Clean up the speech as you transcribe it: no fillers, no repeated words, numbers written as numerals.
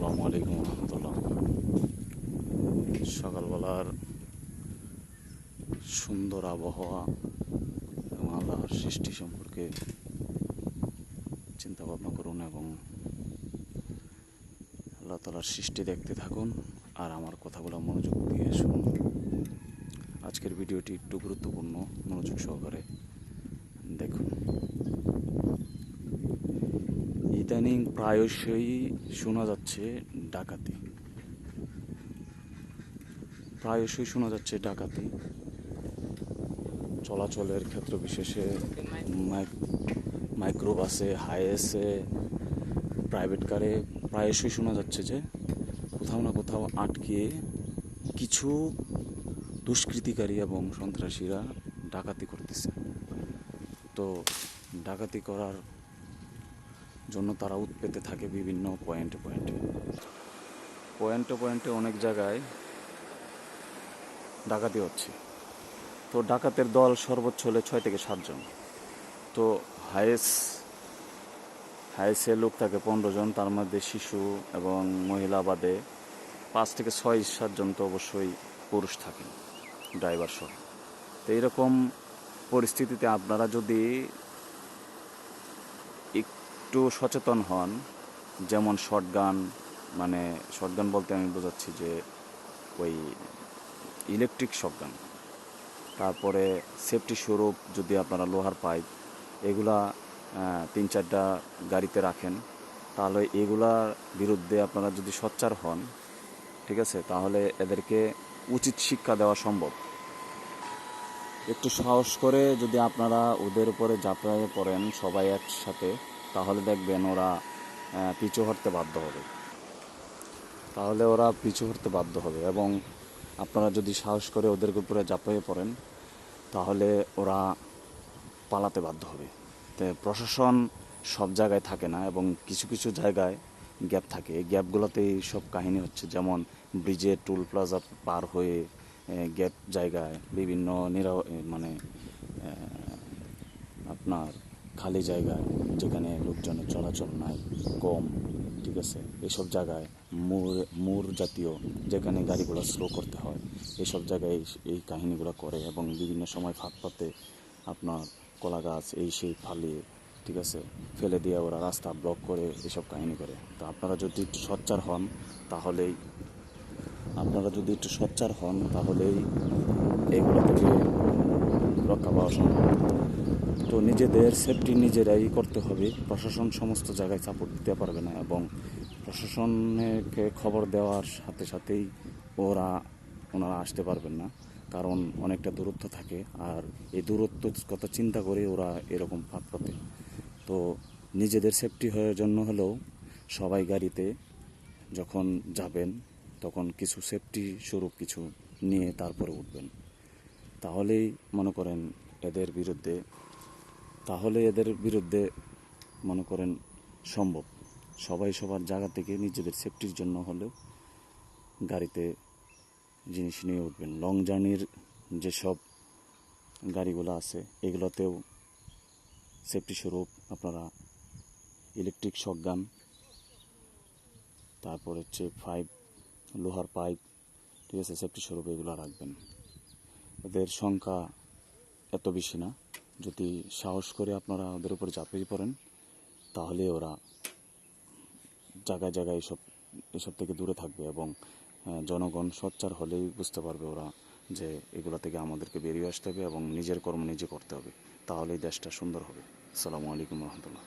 আসসালামু আলাইকুম রহমতুল্লাহ। সকালবেলার সুন্দর আবহাওয়া এবং আল্লাহর সৃষ্টি সম্পর্কে চিন্তা ভাবনা করুন এবং আল্লাহ তাআলার সৃষ্টি দেখতে থাকুন আর আমার কথাগুলো মনোযোগ দিয়ে শুনুন। আজকের ভিডিওটি একটু গুরুত্বপূর্ণ, মনোযোগ সহকারে দেখুন। ইদানিং প্রায়শই শোনা যাচ্ছে ডাকাতি, চলাচলের ক্ষেত্র বিশেষে মাইক্রোবাসে, হাইএসে, প্রাইভেট কারে প্রায়শই শোনা যাচ্ছে যে কোথাও না কোথাও আটকে কিছু দুষ্কৃতিকারী এবং সন্ত্রাসীরা ডাকাতি করতেছে। তো ডাকাতি করার জন্য তারা উৎপেতে থাকে বিভিন্ন পয়েন্টে অনেক জায়গায় ডাকাতি হচ্ছে। তো ডাকাতের দল সর্বোচ্চ হলে 6 থেকে 7 জন। তো হাইসে লোক থাকে 15 জন, তার মধ্যে শিশু এবং মহিলা বাদে 5 থেকে 6-7 জন তো অবশ্যই পুরুষ থাকেন, ড্রাইভার সহ। তো এইরকম পরিস্থিতিতে আপনারা যদি একটু সচেতন হন, যেমন শটগান বলতে আমি বোঝাচ্ছি যে ওই ইলেকট্রিক শটগান, তারপরে সেফটি স্বরূপ যদি আপনারা লোহার পাইপ এগুলা 3-4টা গাড়িতে রাখেন, তাহলে এগুলার বিরুদ্ধে আপনারা যদি সোচ্চার হন, ঠিক আছে, তাহলে এদেরকে উচিত শিক্ষা দেওয়া সম্ভব। একটু সাহস করে যদি আপনারা ওদের উপরে ঝাঁপিয়ে পড়েন সবাই একসাথে, তাহলে দেখবেন ওরা পিছু হটতে বাধ্য হবে এবং আপনারা যদি সাহস করে ওদের উপরে ঝাঁপিয়ে পড়েন তাহলে ওরা পালাতে বাধ্য হবে। তো প্রশাসন সব জায়গায় থাকে না এবং কিছু কিছু জায়গায় গ্যাপ থাকে। এই গ্যাপগুলোতেই সব কাহিনী হচ্ছে, যেমন ব্রিজে টুল প্লাজা পার হয়ে গ্যাপ জায়গায় বিভিন্ন আপনার খালি জায়গায় যেখানে লোকজনের চলাচল নাই, কম, ঠিক আছে, এসব জায়গায় মোড় জাতীয় যেখানে গাড়িগুলো স্লো করতে হয়, এসব জায়গায় এই কাহিনীগুলো করে এবং বিভিন্ন সময় ফাঁকপাতে আপনার কলা গাছ সেই ফালিয়ে, ঠিক আছে, ফেলে দিয়ে ওরা রাস্তা ব্লক করে এসব কাহিনী করে। তো আপনারা যদি একটু সোচ্চার হন তাহলেই এইগুলো থেকে রক্ষা পাওয়া সম্ভব। তো নিজেদের সেফটি নিজেরাই করতে হবে। প্রশাসন সমস্ত জায়গায় সাপোর্ট দিতে পারবে না এবং প্রশাসনকে খবর দেওয়ার সাথে সাথেই ওনারা আসতে পারবেন না, কারণ অনেকটা দূরত্ব থাকে। আর এই দূরত্ব কথা চিন্তা করে ওরা এরকম ফাঁদ পাতে। তো নিজেদের সেফটি হওয়ার জন্য হলেও সবাই গাড়িতে যখন যাবেন তখন কিছু সেফটি স্বরূপ কিছু নিয়ে তারপরে উঠবেন, তাহলেই মনে করেন এদের বিরুদ্ধে মনে করেন সম্ভব। সবাই সবার জায়গা থেকে নিজেদের সেফটির জন্য হলেও গাড়িতে জিনিস নিয়ে উঠবেন। লং জার্নির যেসব গাড়িগুলো আছে এগুলোতেও সেফটি স্বরূপ আপনারা ইলেকট্রিক শটগান, তারপর হচ্ছে লোহার পাইপ, ঠিক আছে, সেফটি স্বরূপ এগুলো রাখবেন। এদের সংখ্যা এত বেশি না। যদি সাহস করে আপনারা ওদের উপর ঝাঁপিয়ে পড়েন তাহলে ওরা জায়গায় জায়গায় এসব থেকে দূরে থাকবে এবং জনগণ সোচ্চার হলেই বুঝতে পারবে ওরা যে এগুলো থেকে আমাদেরকে বেরিয়ে আসতে হবে এবং নিজের কর্ম নিজে করতে হবে, তাহলেই দেশটা সুন্দর হবে। আসসালামু আলাইকুম রহমতুল্লাহ।